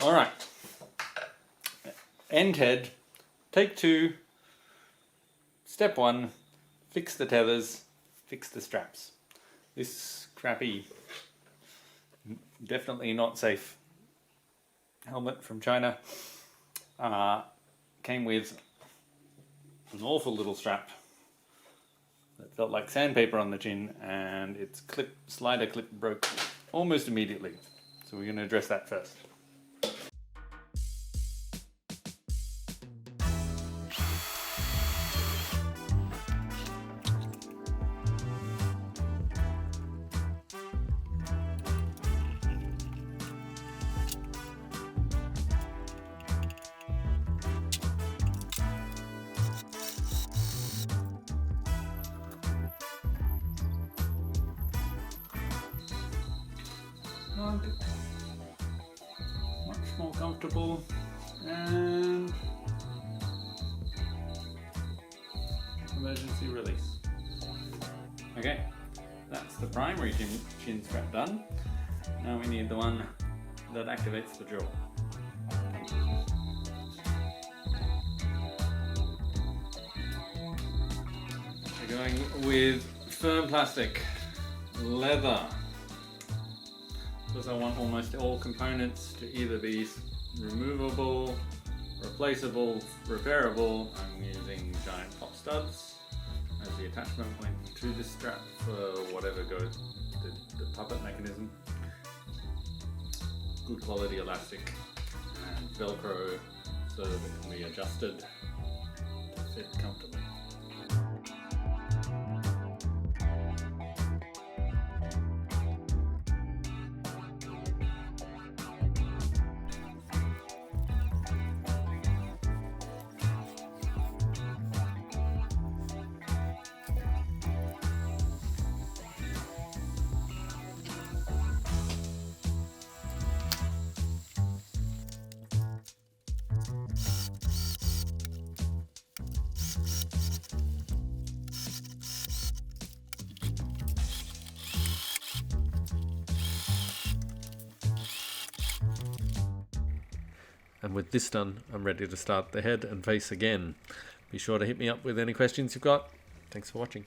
All right. End head, take 2. Step 1, fix the tethers, fix the straps. This crappy, definitely not safe helmet from China came with an awful little strap that felt like sandpaper on the chin, and its slider clip broke almost immediately. So we're going to address that first. Much more comfortable, and emergency release. Okay, that's the primary chin strap done. Now we need the one that activates the jaw. We're going with firm plastic, leather, because I want almost all components to either be removable, replaceable, repairable. I'm using giant pop studs as the attachment point to the strap for whatever goes, the puppet mechanism. Good quality elastic and Velcro so that it can be adjusted to fit comfortably. And with this done, I'm ready to start the head and face again. Be sure to hit me up with any questions you've got. Thanks for watching.